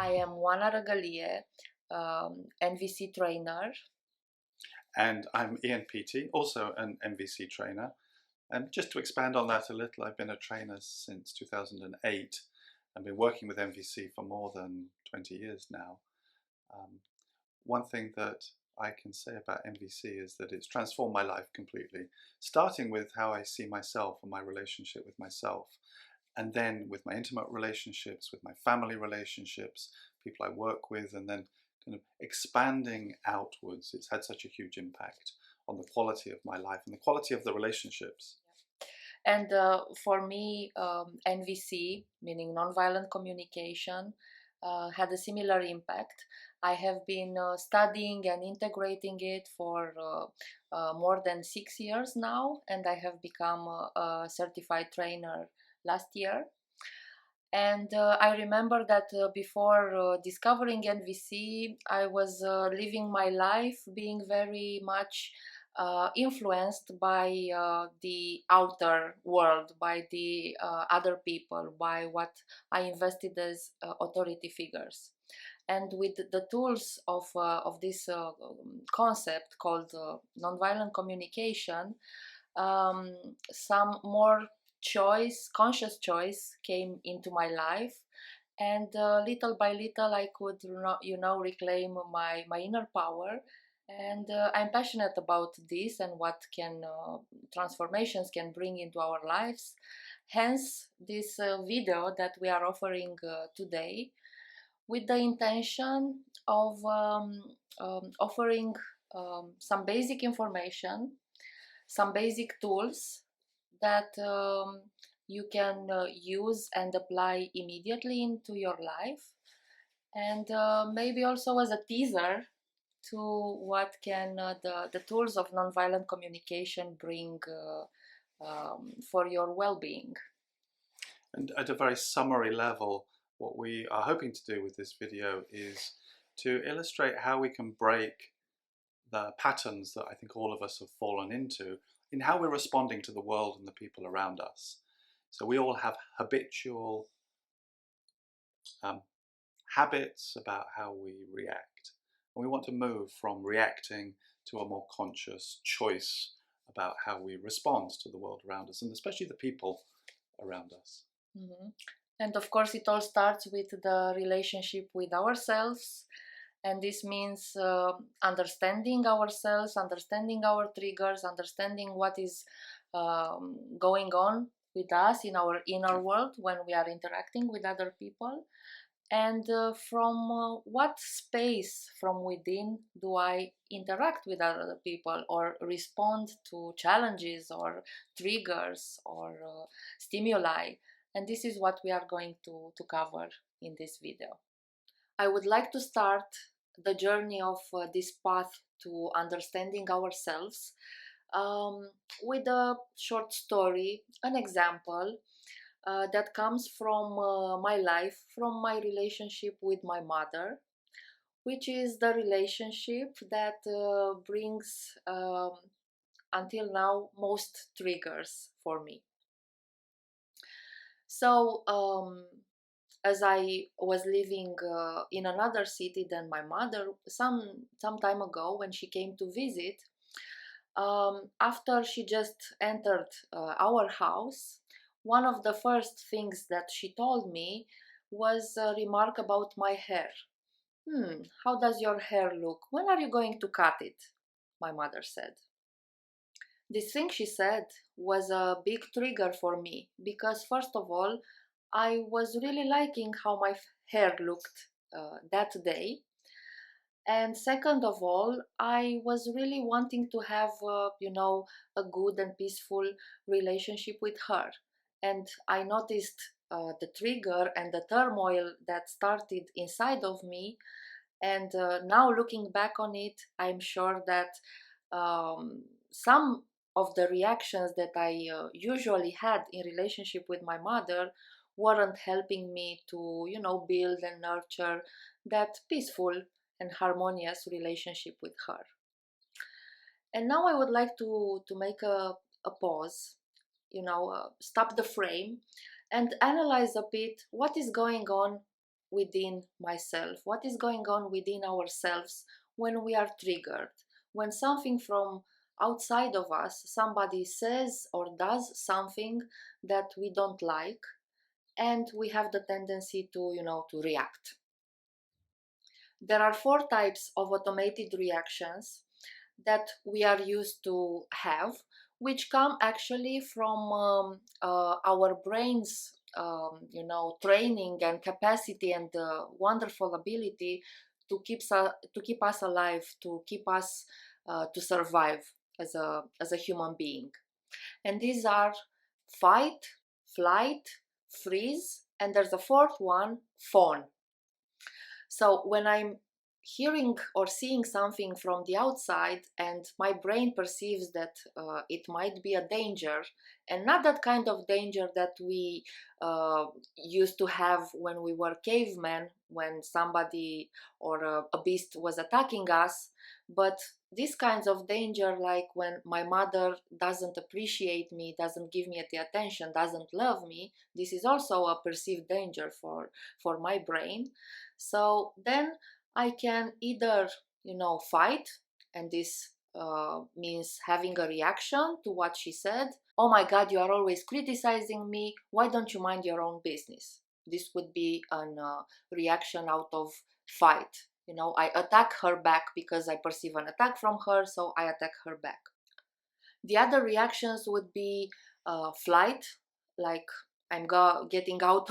I am Juana Regalie, NVC trainer. And I'm Ian Peaty, also an NVC trainer. And just to expand on that a little, I've been a trainer since 2008 and been working with NVC for more than 20 years now. One thing that I can say about NVC is that it's transformed my life completely, starting with how I see myself and my relationship with myself, and then with my intimate relationships, with my family relationships, people I work with, and then kind of expanding outwards. It's had such a huge impact on the quality of my life and the quality of the relationships. And for me, NVC, meaning nonviolent communication, had a similar impact. I have been studying and integrating it for more than 6 years now, and I have become a certified trainer last year. And I remember that before discovering NVC, I was living my life being very much influenced by the outer world, by the other people, by what I invested as authority figures. And with the tools of this concept called nonviolent communication, some more conscious choice came into my life, and little by little I could, reclaim my inner power. And I'm passionate about this and what can transformations can bring into our lives. Hence, this video that we are offering today, with the intention of offering some basic information, some basic tools that you can use and apply immediately into your life, and maybe also as a teaser to what can the tools of nonviolent communication bring for your well-being. And at a very summary level, what we are hoping to do with this video is to illustrate how we can break the patterns that I think all of us have fallen into in how we're responding to the world and the people around us. So we all have habitual habits about how we react. And we want to move from reacting to a more conscious choice about how we respond to the world around us, and especially the people around us. Mm-hmm. And of course, it all starts with the relationship with ourselves. And this means understanding ourselves, understanding our triggers, understanding what is going on with us in our inner world when we are interacting with other people. And from what space from within do I interact with other people or respond to challenges or triggers or stimuli. And this is what we are going to cover in this video. I would like to start the journey of this path to understanding ourselves with a short story, an example that comes from my life, from my relationship with my mother, which is the relationship that brings until now most triggers for me. So as I was living in another city than my mother, some time ago when she came to visit, after she just entered our house, one of the first things that she told me was a remark about my hair. How does your hair look? When are you going to cut it? My mother said. This thing she said was a big trigger for me because, first of all, I was really liking how my hair looked that day. And second of all, I was really wanting to have, a good and peaceful relationship with her. And I noticed the trigger and the turmoil that started inside of me. And now looking back on it, I'm sure that some of the reactions that I usually had in relationship with my mother weren't helping me to, build and nurture that peaceful and harmonious relationship with her. And now I would like to make a pause, stop the frame and analyze a bit what is going on within myself? What is going on within ourselves when we are triggered? When something from outside of us, somebody says or does something that we don't like, and we have the tendency to, to react. There are 4 types of automated reactions that we are used to have, which come actually from our brain's training and capacity and wonderful ability to keep us alive, to keep us to survive as a human being. And these are fight, flight, freeze, and there's a fourth one, fawn. So when I'm hearing or seeing something from the outside and my brain perceives that it might be a danger, and not that kind of danger that we used to have when we were cavemen, when somebody or a beast was attacking us, but these kinds of danger, like when my mother doesn't appreciate me, doesn't give me the attention, doesn't love me, this is also a perceived danger for my brain. So then I can either, fight, and this means having a reaction to what she said. Oh my God, you are always criticizing me. Why don't you mind your own business? This would be an reaction out of fight. I attack her back because I perceive an attack from her, so I attack her back. The other reactions would be flight, like I'm getting out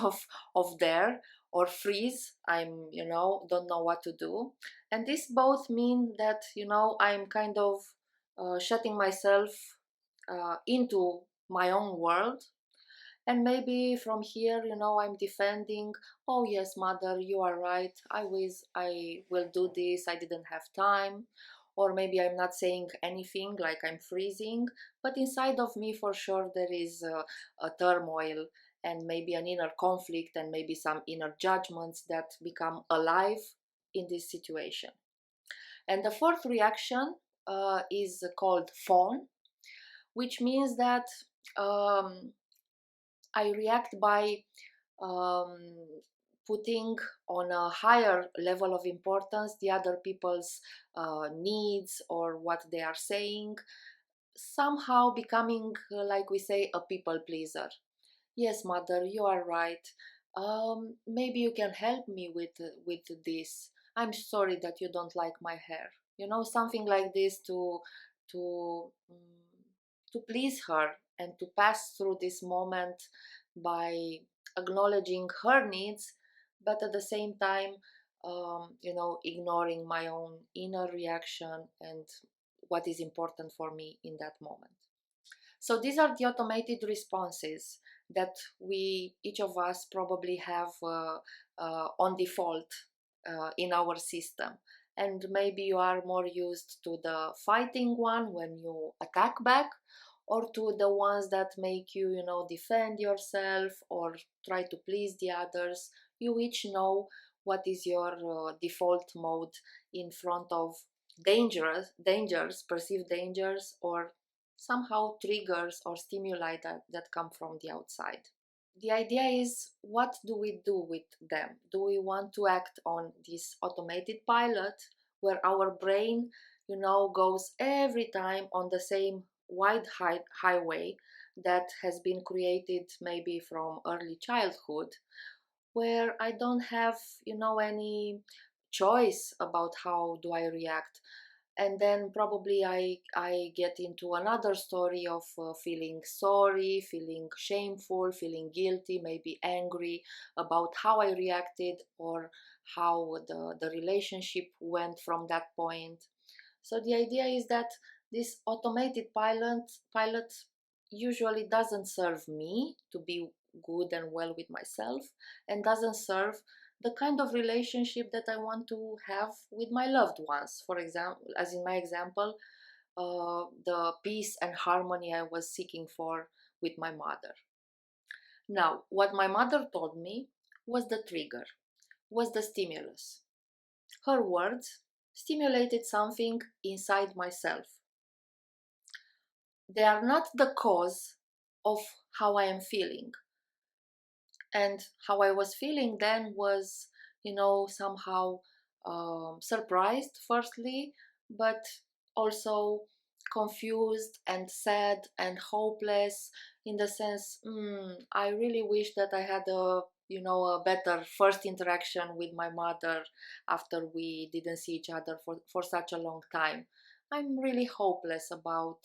of there, or freeze, I'm, don't know what to do. And this both mean that, I'm kind of shutting myself into my own world. And maybe from here, I'm defending, oh yes, mother, you are right, I will do this, I didn't have time. Or maybe I'm not saying anything, like I'm freezing, but inside of me for sure there is a turmoil, and maybe an inner conflict, and maybe some inner judgments that become alive in this situation. And the fourth reaction is called fawn, which means that um, I react by um, putting on a higher level of importance the other people's needs or what they are saying, somehow becoming, like we say, a people pleaser. Yes, mother, you are right. Maybe you can help me with this. I'm sorry that you don't like my hair. Something like this to to please her and to pass through this moment by acknowledging her needs, but at the same time, ignoring my own inner reaction and what is important for me in that moment. So these are the automated responses that we, each of us, probably have on default in our system. And maybe you are more used to the fighting one when you attack back, or to the ones that make you, defend yourself or try to please the others. You each know what is your default mode in front of dangers, perceived dangers, or somehow triggers or stimuli that come from the outside. The idea is, what do we do with them? Do we want to act on this automated pilot where our brain, goes every time on the same wide highway that has been created maybe from early childhood, where I don't have, any choice about how do I react? And then probably I get into another story of feeling sorry, feeling shameful, feeling guilty, maybe angry about how I reacted or how the relationship went from that point. So the idea is that this automated pilot usually doesn't serve me to be good and well with myself, and doesn't serve the kind of relationship that I want to have with my loved ones. For example, as in my example, the peace and harmony I was seeking for with my mother. Now, what my mother told me was the trigger, was the stimulus. Her words stimulated something inside myself. They are not the cause of how I am feeling. And how I was feeling then was, somehow surprised firstly, but also confused and sad and hopeless, in the sense, I really wish that I had a better first interaction with my mother after we didn't see each other for such a long time. I'm really hopeless about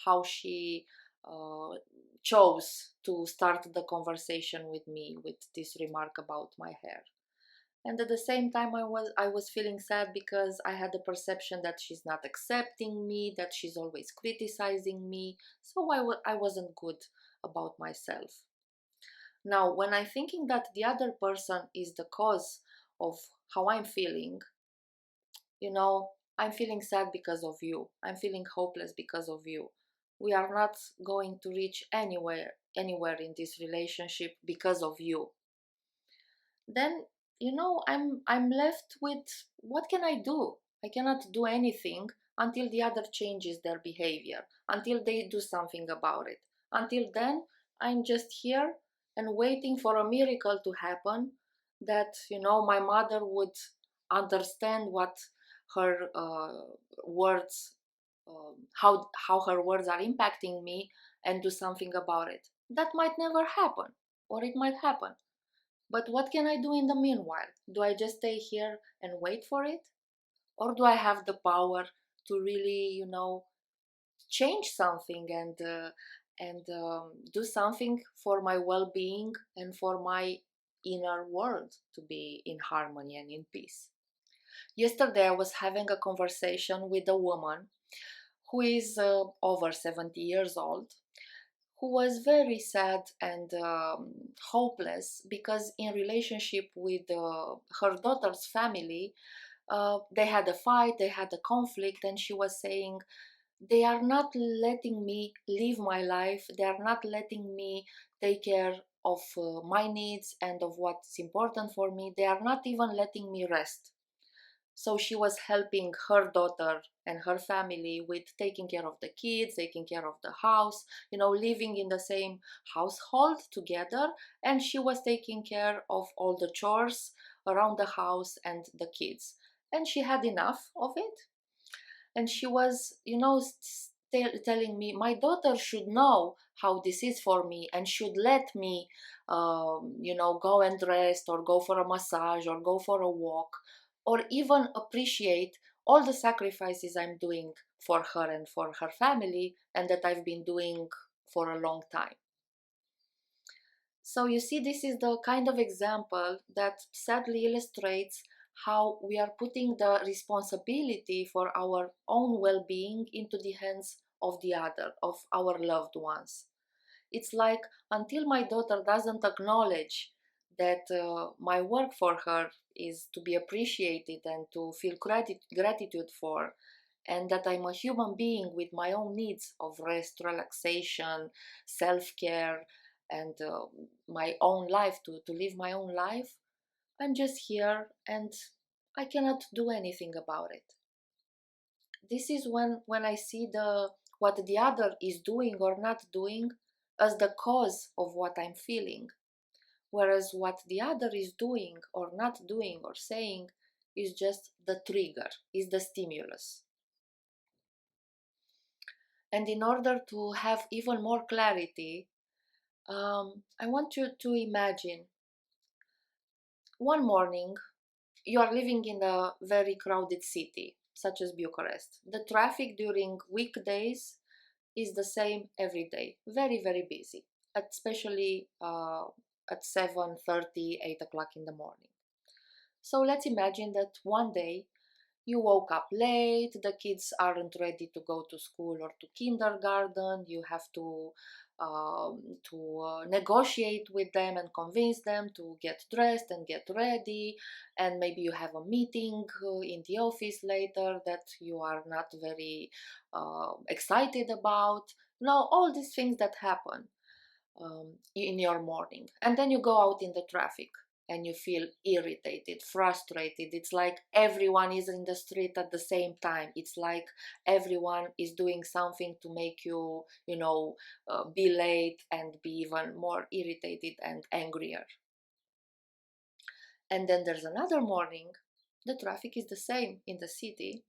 how she uh, chose to start the conversation with me with this remark about my hair. And at the same time, I was feeling sad because I had the perception that she's not accepting me, that she's always criticizing me, so I wasn't good about myself. Now, when I'm thinking that the other person is the cause of how I'm feeling, you know, I'm feeling sad because of you. I'm feeling hopeless because of you. We are not going to reach anywhere in this relationship because of you. Then, I'm left with, what can I do? I cannot do anything until the other changes their behavior, until they do something about it. Until then, I'm just here and waiting for a miracle to happen, that my mother would understand what her words how her words are impacting me, and do something about it. That might never happen, or it might happen, but what can I do in the meanwhile? Do I just stay here and wait for it? Or do I have the power to really, change something, and do something for my well-being and for my inner world to be in harmony and in peace? Yesterday, I was having a conversation with a woman who is over 70 years old, who was very sad and hopeless because in relationship with her daughter's family, they had a fight, they had a conflict, and she was saying, they are not letting me live my life, they are not letting me take care of my needs and of what's important for me, they are not even letting me rest. So she was helping her daughter and her family with taking care of the kids, taking care of the house, living in the same household together. And she was taking care of all the chores around the house and the kids. And she had enough of it. And she was, telling me, my daughter should know how this is for me and should let me, go and rest, or go for a massage, or go for a walk, or even appreciate all the sacrifices I'm doing for her and for her family, and that I've been doing for a long time. So you see, this is the kind of example that sadly illustrates how we are putting the responsibility for our own well-being into the hands of the other, of our loved ones. It's like, until my daughter doesn't acknowledge that my work for her is to be appreciated and to feel gratitude for, and that I'm a human being with my own needs of rest, relaxation, self-care, and my own life, to live my own life, I'm just here and I cannot do anything about it. This is when I see what the other is doing or not doing as the cause of what I'm feeling, whereas what the other is doing or not doing or saying is just the trigger, is the stimulus. And in order to have even more clarity, I want you to imagine one morning you are living in a very crowded city, such as Bucharest. The traffic during weekdays is the same every day, very, very busy, especially at 7:30, 8 o'clock in the morning. So let's imagine that one day you woke up late, the kids aren't ready to go to school or to kindergarten, you have to negotiate with them and convince them to get dressed and get ready, and maybe you have a meeting in the office later that you are not very excited about. Now, all these things that happen in your morning, and then you go out in the traffic and you feel irritated, frustrated. It's like everyone is in the street at the same time. It's like everyone is doing something to make you, be late and be even more irritated and angrier. And then there's another morning, the traffic is the same in the city,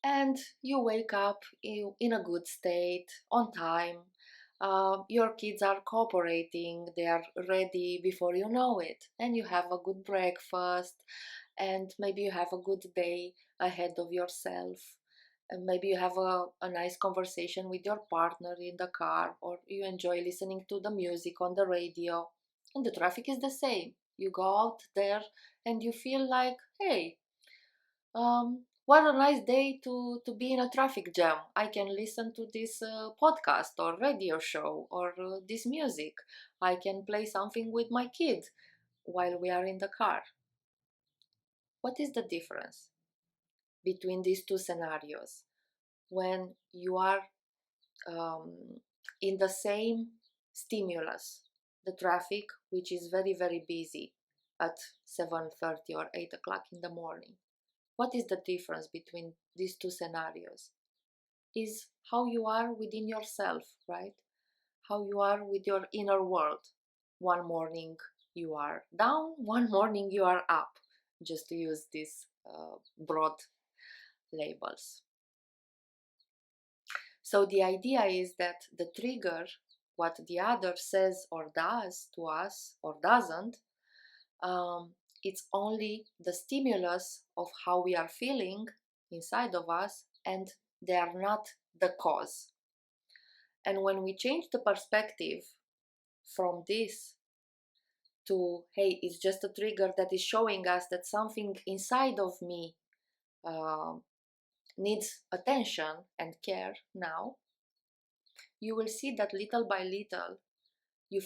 and you wake up in a good state, on time. Your kids are cooperating, they are ready before you know it, and you have a good breakfast, and maybe you have a good day ahead of yourself. And maybe you have a nice conversation with your partner in the car, or you enjoy listening to the music on the radio, and the traffic is the same. You go out there and you feel like, hey, what a nice day to be in a traffic jam. I can listen to this podcast or radio show or this music. I can play something with my kid while we are in the car. What is the difference between these two scenarios? When you are um, in the same stimulus, the traffic, which is very, very busy at 7:30 or 8 o'clock in the morning. What is the difference between these two scenarios? Is how you are within yourself, right? How you are with your inner world. One morning you are down, one morning you are up, just to use these broad labels. So the idea is that the trigger, what the other says or does to us or doesn't, it's only the stimulus of how we are feeling inside of us, and they are not the cause. And when we change the perspective from this to, hey, it's just a trigger that is showing us that something inside of me uh, needs attention and care now, you will see that little by little, you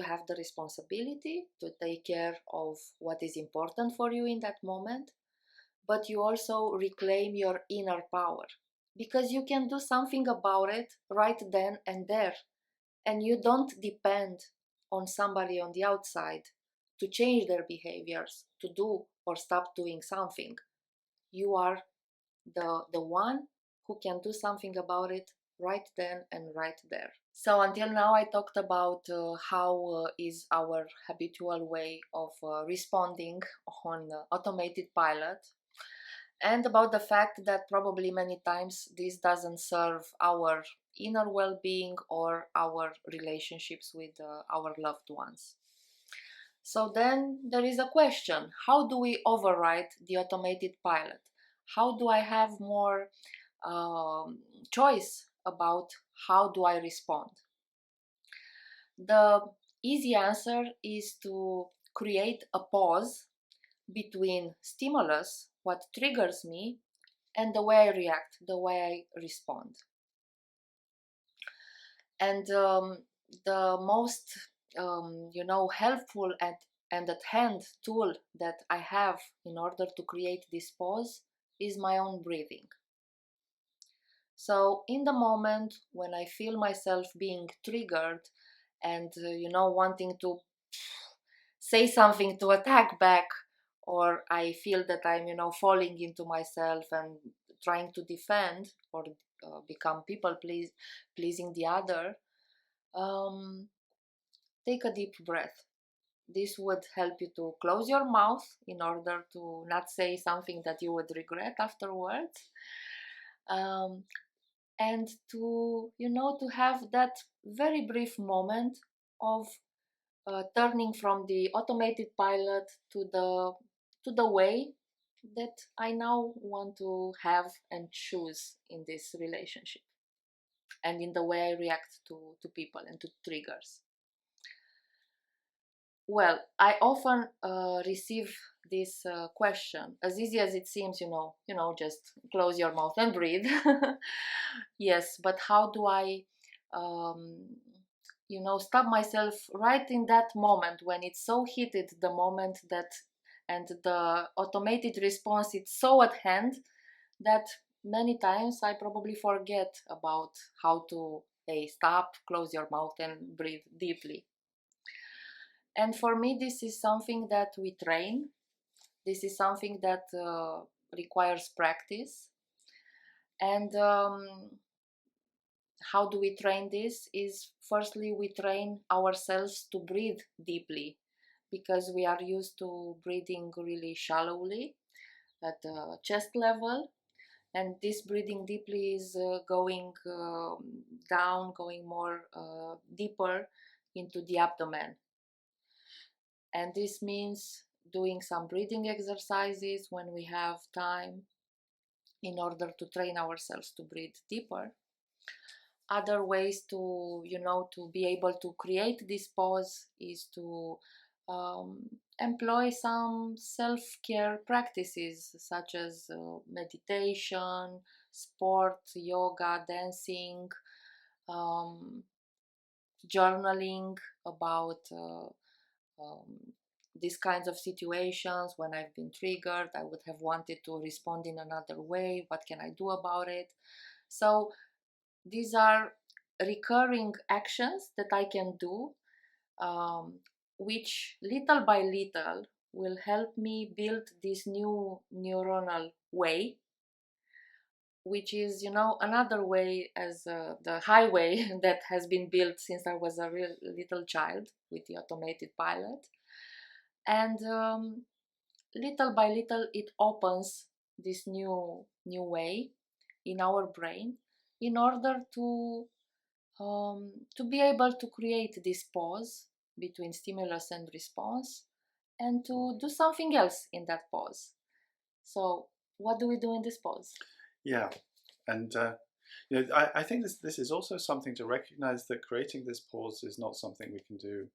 have the responsibility to take care of what is important for you in that moment, but you also reclaim your inner power because you can do something about it right then and there, and you don't depend on somebody on the outside to change their behaviors, to do or stop doing something. You are the one who can do something about it right then and right there. So until now I talked about how is our habitual way of responding on automated pilot, and about the fact that probably many times this doesn't serve our inner well-being or our relationships with our loved ones. So then there is a question: how do we override the automated pilot? How do I have more um, choice about how do I respond? The easy answer is to create a pause between stimulus, what triggers me, and the way I react, the way I respond. And the most, helpful and at hand tool that I have in order to create this pause is my own breathing. So in the moment when I feel myself being triggered and, wanting to say something to attack back, or I feel that I'm, falling into myself and trying to defend or become pleasing the other, um, take a deep breath. This would help you to close your mouth in order to not say something that you would regret afterwards. Um, and to have that very brief moment of turning from the automated pilot to the way that I now want to have and choose in this relationship, and in the way I react to people and to triggers. Well, I often receive this question, as easy as it seems, just close your mouth and breathe. Yes, but how do I, um, stop myself right in that moment when it's so heated, the moment that, and the automated response, it's so at hand that many times I probably forget about how to, hey, stop, close your mouth, and breathe deeply. And for me, this is something that we train. This is something that requires practice. And how do we train this? Is firstly, we train ourselves to breathe deeply. because we are used to breathing really shallowly at the chest level, and this breathing deeply is going down, going more deeper into the abdomen. And this means doing some breathing exercises when we have time in order to train ourselves to breathe deeper. Other ways to, to be able to create this pause is to um, employ some self-care practices such as meditation, sport, yoga, dancing, um, journaling about these kinds of situations. When I've been triggered, I would have wanted to respond in another way. What can I do about it? So these are recurring actions that I can do, um, which little by little will help me build this new neuronal way, which is, another way as the highway that has been built since I was a real little child with the automated pilot. And little by little, it opens this new way in our brain in order to be able to create this pause between stimulus and response and to do something else in that pause. So, what do we do in this pause? Yeah, and I think this is also something to recognize, that creating this pause is not something we can do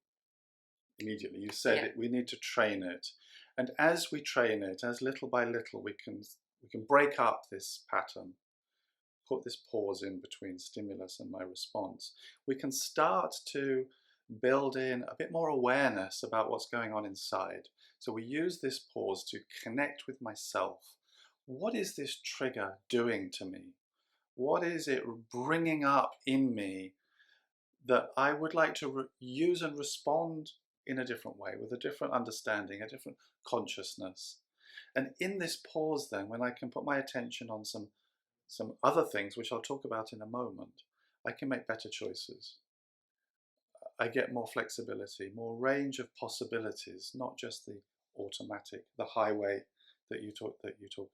immediately. You said Yeah. it. We need to train it, and as we train it, as little by little, we can break up this pattern, put this pause in between stimulus and my response. We can start to build in a bit more awareness about what's going on inside. So we use this pause to connect with myself. What is this trigger doing to me? What is it bringing up in me that I would like to use and respond in a different way, with a different understanding, a different consciousness? And in this pause, then, when I can put my attention on some other things, which I'll talk about in a moment, I can make better choices. I get more flexibility, more range of possibilities, not just the automatic, the highway that you talk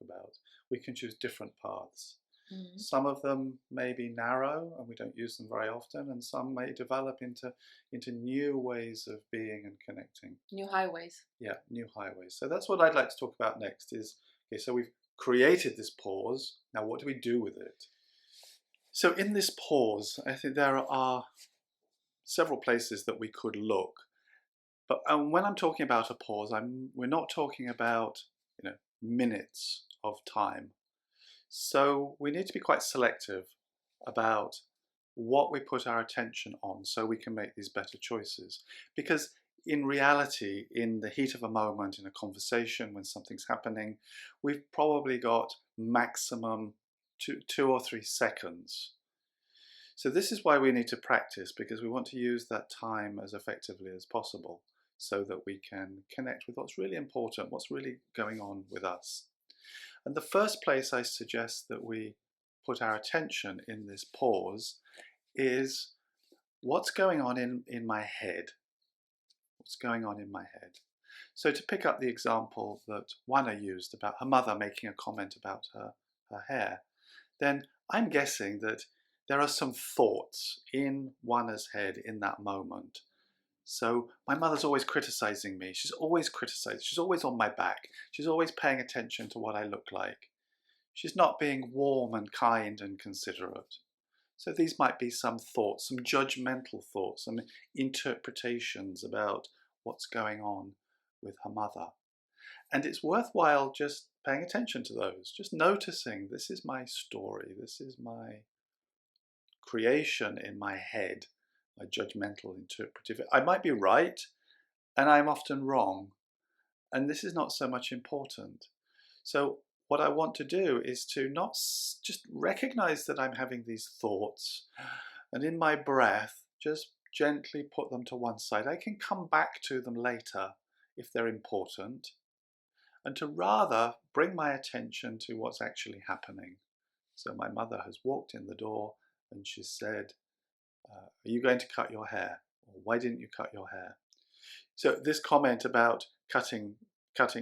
about. We can choose different paths. Mm-hmm. Some of them may be narrow and we don't use them very often, and some may develop into new ways of being and connecting. New highways. Yeah, new highways. So that's what I'd like to talk about next is, okay, so we've created this pause. Now what do we do with it? So in this pause, I think there are several places that we could look. But when I'm talking about a pause, we're not talking about minutes of time. So we need to be quite selective about what we put our attention on so we can make these better choices. Because in reality, in the heat of a moment, in a conversation, when something's happening, we've probably got maximum 2 or 3 seconds. So this is why we need to practice, because we want to use that time as effectively as possible so that we can connect with what's really important, what's really going on with us. And the first place I suggest that we put our attention in this pause is what's going on in my head. What's going on in my head? So to pick up the example that Juana used about her mother making a comment about her hair, then I'm guessing that there are some thoughts in Juana's head in that moment. So my mother's always criticizing me. She's always criticizing. She's always on my back. She's always paying attention to what I look like. She's not being warm and kind and considerate. So these might be some thoughts, some judgmental thoughts, some interpretations about what's going on with her mother. And it's worthwhile just paying attention to those, just noticing this is my story, this is my creation in my head, my judgmental, interpretive. I might be right, and I'm often wrong, and this is not so much important. So what I want to do is to not just recognize that I'm having these thoughts, and in my breath, just gently put them to one side. I can come back to them later if they're important, and to rather bring my attention to what's actually happening. So my mother has walked in the door and she said, are you going to cut your hair? Or why didn't you cut your hair? So this comment about cutting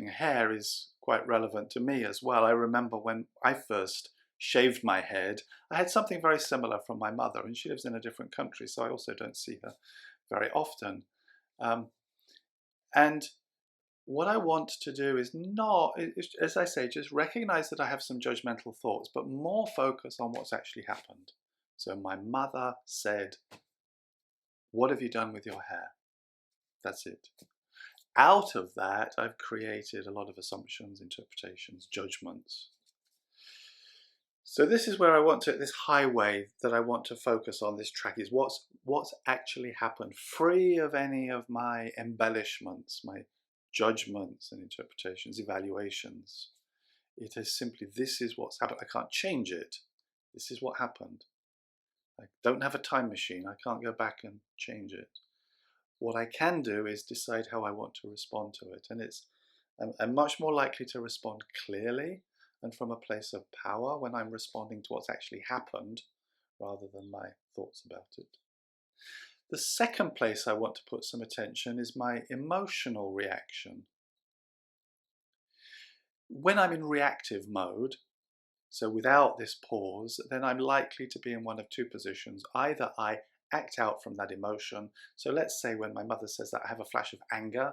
hair is quite relevant to me as well. I remember when I first shaved my head, I had something very similar from my mother, and she lives in a different country, so I also don't see her very often. Um, and what I want to do is not, as I say, just recognize that I have some judgmental thoughts, but more focus on what's actually happened. So my mother said, "What have you done with your hair?" That's it. Out of that, I've created a lot of assumptions, interpretations, judgments. So this is where I want to, this highway that I want to focus on, this track, is what's actually happened, free of any of my embellishments, my judgments and interpretations, evaluations. It is simply, this is what's happened. I can't change it. This is what happened. I don't have a time machine. I can't go back and change it. What I can do is decide how I want to respond to it. And I'm much more likely to respond clearly and from a place of power when I'm responding to what's actually happened rather than my thoughts about it. The second place I want to put some attention is my emotional reaction. When I'm in reactive mode, so without this pause, then I'm likely to be in one of two positions. Either I act out from that emotion. So let's say when my mother says that, I have a flash of anger.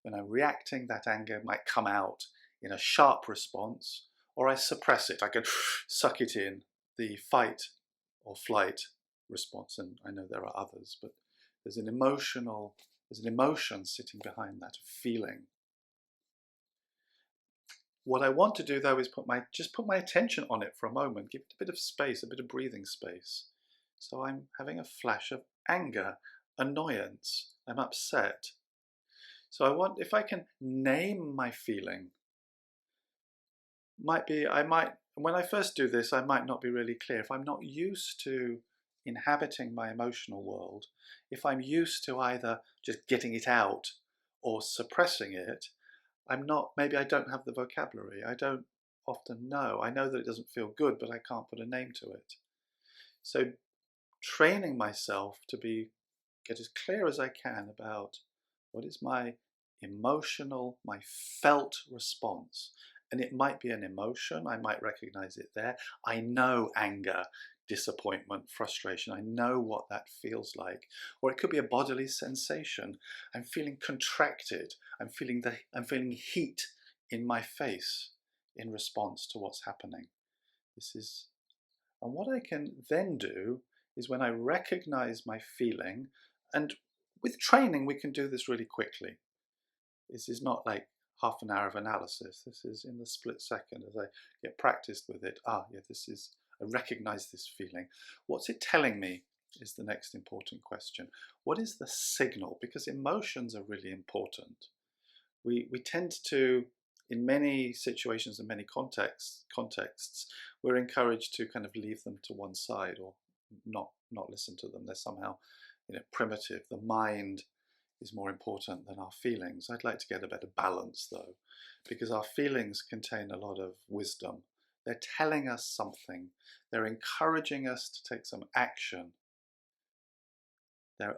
When I'm reacting, that anger might come out in a sharp response, or I suppress it. I can suck it in, the fight or flight response. And I know there are others, but there's an emotion sitting behind that, feeling. What I want to do though is just put my attention on it for a moment, give it a bit of space, a bit of breathing space. So I'm having a flash of anger, annoyance, I'm upset. So I want, if I can name my feeling, when I first do this, I might not be really clear. If I'm not used to inhabiting my emotional world, if I'm used to either just getting it out or suppressing it, maybe I don't have the vocabulary. I don't often know. I know that it doesn't feel good, but I can't put a name to it. So training myself to get as clear as I can about what is my emotional, my felt response. And it might be an emotion, I might recognize it there. I know anger, disappointment, frustration. I know what that feels like. Or it could be a bodily sensation. I'm feeling contracted. I'm feeling heat in my face in response to what's happening. And what I can then do is when I recognize my feeling, and with training we can do this really quickly. This is not like half an hour of analysis. This is in the split second as I get practiced with it. I recognize this feeling. What's it telling me is the next important question. What is the signal? Because emotions are really important. We tend to, in many situations and many contexts, we're encouraged to kind of leave them to one side or not listen to them. They're somehow, primitive. The mind is more important than our feelings. I'd like to get a better balance though, because our feelings contain a lot of wisdom. They're telling us something. They're encouraging us to take some action. They're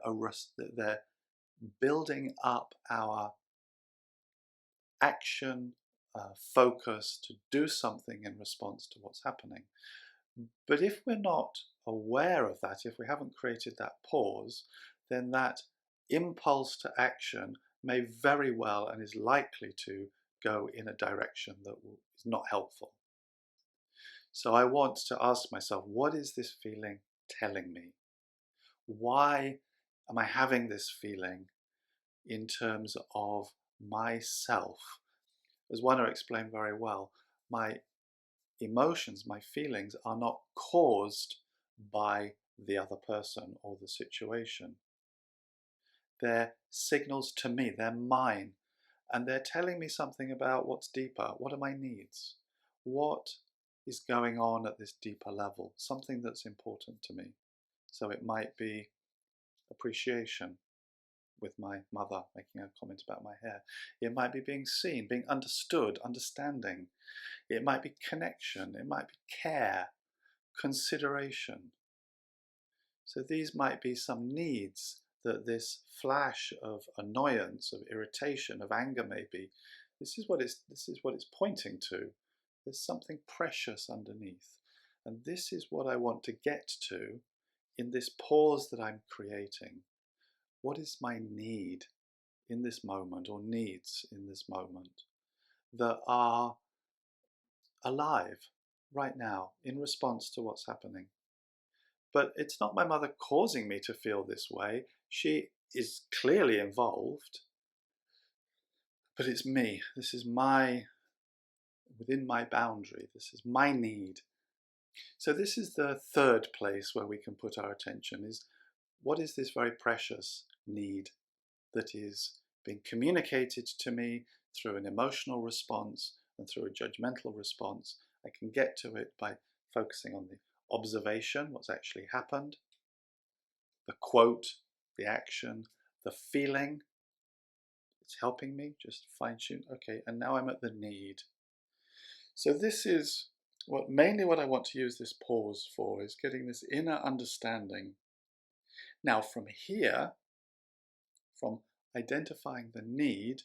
building up our action, focus to do something in response to what's happening. But if we're not aware of that, if we haven't created that pause, then that impulse to action may very well and is likely to go in a direction that is not helpful. So I want to ask myself, what is this feeling telling me? Why am I having this feeling in terms of myself? As Juana explained very well, my emotions, my feelings are not caused by the other person or the situation. They're signals to me, they're mine, and they're telling me something about what's deeper. What are my needs? What is going on at this deeper level? Something that's important to me. So it might be appreciation, with my mother making a comment about my hair. It might be being seen, being understood, understanding. It might be connection. It might be care, consideration. So these might be some needs that this flash of annoyance, of irritation, of anger, maybe, this is what it's pointing to. There's something precious underneath. And this is what I want to get to in this pause that I'm creating. What is my need in this moment, or needs in this moment, that are alive right now in response to what's happening? But it's not my mother causing me to feel this way. She is clearly involved, but it's me. This is within my boundary. This is my need. So this is the third place where we can put our attention, is what is this very precious need that is being communicated to me through an emotional response and through a judgmental response. I can get to it by focusing on the observation, what's actually happened, the quote, the action, the feeling. It's helping me just fine tune. Okay, and now I'm at the need. So this is mainly what I want to use this pause for, is getting this inner understanding. Now from here, from identifying the need,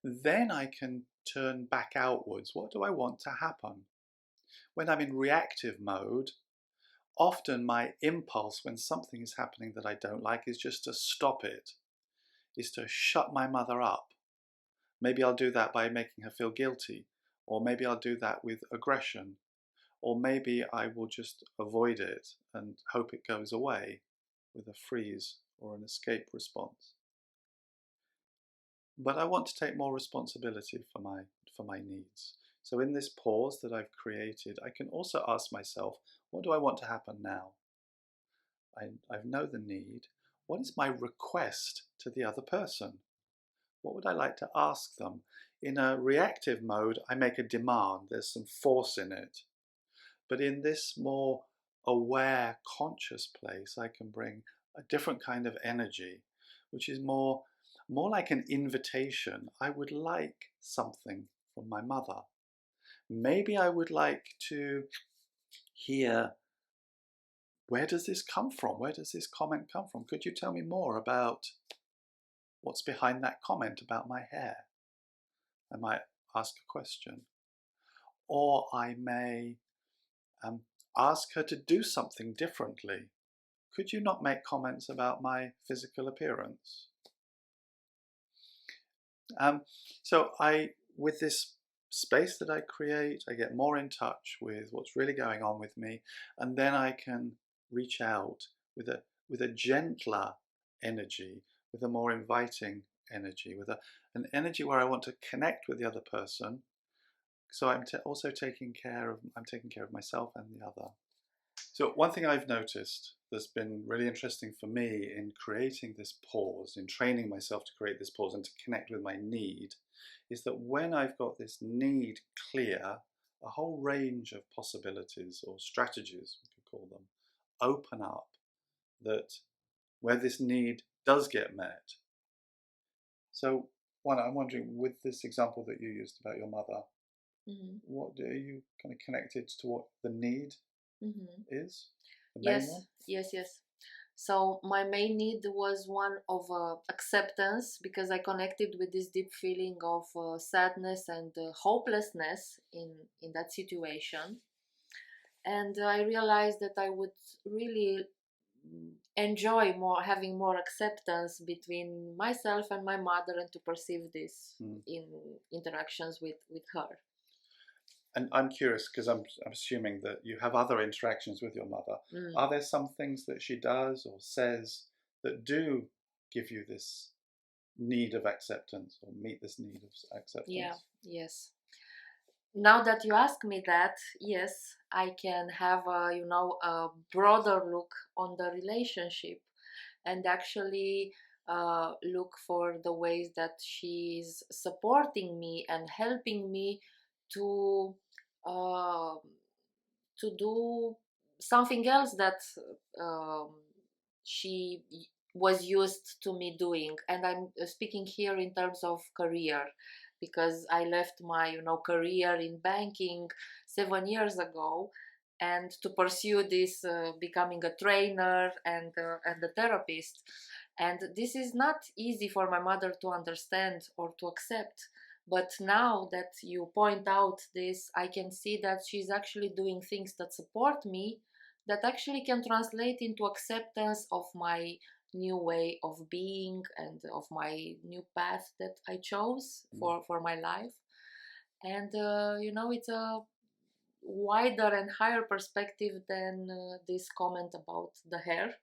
then I can turn back outwards. What do I want to happen? When I'm in reactive mode, often my impulse when something is happening that I don't like is just to stop it, is to shut my mother up. Maybe I'll do that by making her feel guilty, or maybe I'll do that with aggression, or maybe I will just avoid it and hope it goes away with a freeze or an escape response. But I want to take more responsibility for my needs. So in this pause that I've created, I can also ask myself, what do I want to happen now? I know the need. What is my request to the other person? What would I like to ask them? In a reactive mode, I make a demand. There's some force in it. But in this more aware, conscious place, I can bring a different kind of energy, which is more like an invitation. I would like something from my mother. Maybe I would like to hear, where does this come from? Where does this comment come from? Could you tell me more about what's behind that comment about my hair? I might ask a question. Or I may ask her to do something differently. Could you not make comments about my physical appearance? So with this space that I create, I get more in touch with what's really going on with me, and then I can reach out with a gentler energy, with a more inviting energy, with an energy where I want to connect with the other person. So I'm also taking care of myself and the other. So one thing I've noticed that's been really interesting for me in creating this pause, in training myself to create this pause and to connect with my need, is that when I've got this need clear, a whole range of possibilities or strategies, we could call them, open up, that where this need does get met. So Juana, I'm wondering, with this example that you used about your mother, what are you kind of connected to what the need is? The main one? Yes. So my main need was one of acceptance, because I connected with this deep feeling of sadness and hopelessness in that situation. And I realized that I would really enjoy having more acceptance between myself and my mother, and to perceive this in interactions with her. And I'm curious, because I'm assuming that you have other interactions with your mother. Are there some things that she does or says that do give you this need of acceptance, or meet this need of acceptance? Yes. Now that you ask me that, yes, I can have a broader look on the relationship, and actually look for the ways that she's supporting me and helping me to uh, do something else that she was used to me doing. And I'm speaking here in terms of career, because I left my career in banking 7 years ago, and to pursue this becoming a trainer and a therapist. And this is not easy for my mother to understand or to accept. But now that you point out this, I can see that she's actually doing things that support me, that actually can translate into acceptance of my new way of being and of my new path that I chose for my life. And it's a wider and higher perspective than this comment about the hair.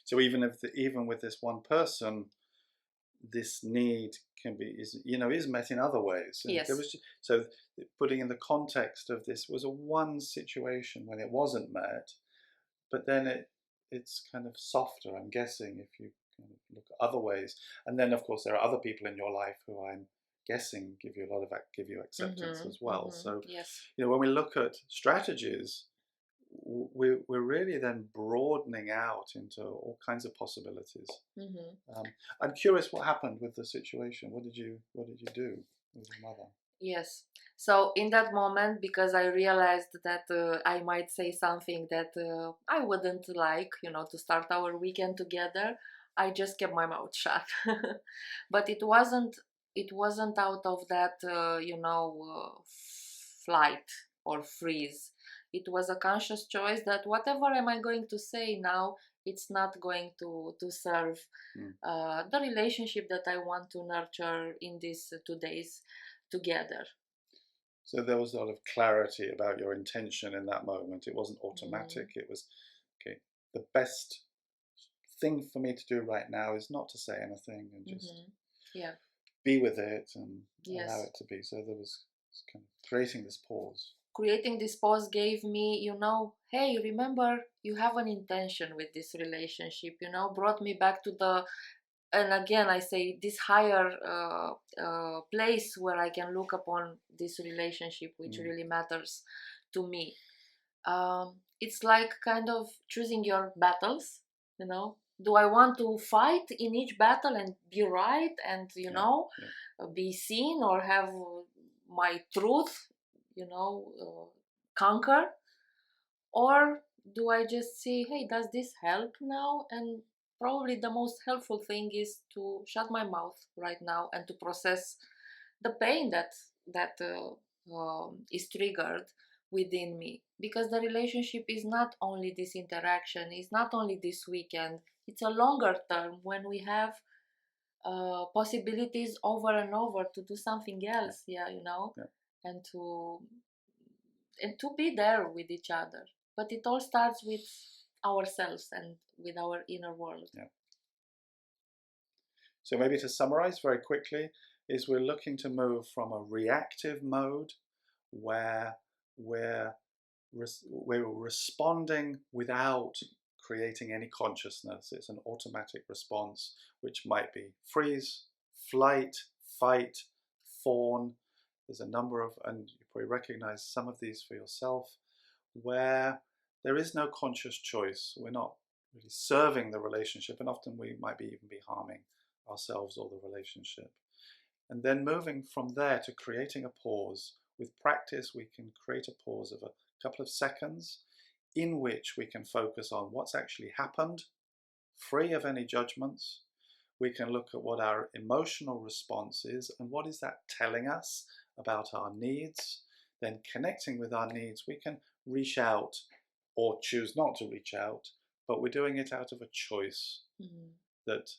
So even with this one person, this need is met in other ways. And Yes. So putting in the context of this was a one situation when it wasn't met, but then it's kind of softer, I'm guessing, if you kind of look at other ways. And then of course there are other people in your life who I'm guessing give you acceptance as well. So yes, when we look at strategies, we're really then broadening out into all kinds of possibilities. I'm curious what happened with the situation. What did you do with your mother? Yes. So in that moment, because I realized that I might say something that I wouldn't like, to start our weekend together, I just kept my mouth shut. But it wasn't out of that flight or freeze. It was a conscious choice that whatever am I going to say now, it's not going to serve the relationship that I want to nurture in these 2 days together. So there was a lot of clarity about your intention in that moment. It wasn't automatic. It was, okay, the best thing for me to do right now is not to say anything and just be with it and allow it to be. So there was kind of creating this pause. Creating this pause gave me, hey, remember, you have an intention with this relationship, brought me back to and again I say this higher place where I can look upon this relationship, which really matters to me. It's like kind of choosing your battles. Do I want to fight in each battle and be right and be seen, or have my truth conquer, or do I just say, hey, does this help now? And probably the most helpful thing is to shut my mouth right now and to process the pain that is triggered within me, because the relationship is not only this interaction, it's not only this weekend, it's a longer term when we have possibilities over and over to do something else. And to be there with each other. But it all starts with ourselves and with our inner world. So maybe to summarize very quickly, is we're looking to move from a reactive mode where we're responding without creating any consciousness. It's an automatic response, which might be freeze, flight, fight, fawn. There's a number of, and you probably recognize some of these for yourself, where there is no conscious choice. We're not really serving the relationship, and often we might even be harming ourselves or the relationship. And then moving from there to creating a pause. With practice, we can create a pause of a couple of seconds in which we can focus on what's actually happened, free of any judgments. We can look at what our emotional response is and what is that telling us about our needs. Then connecting with our needs, we can reach out or choose not to reach out, but we're doing it out of a choice that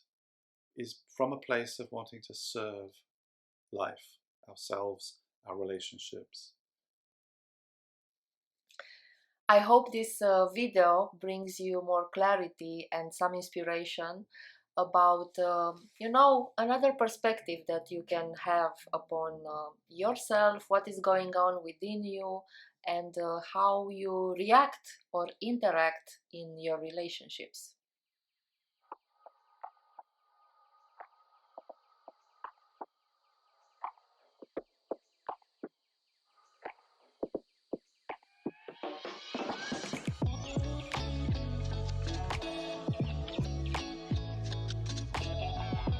is from a place of wanting to serve life, ourselves, our relationships. I hope this video brings you more clarity and some inspiration about, another perspective that you can have upon yourself, what is going on within you, and how you react or interact in your relationships.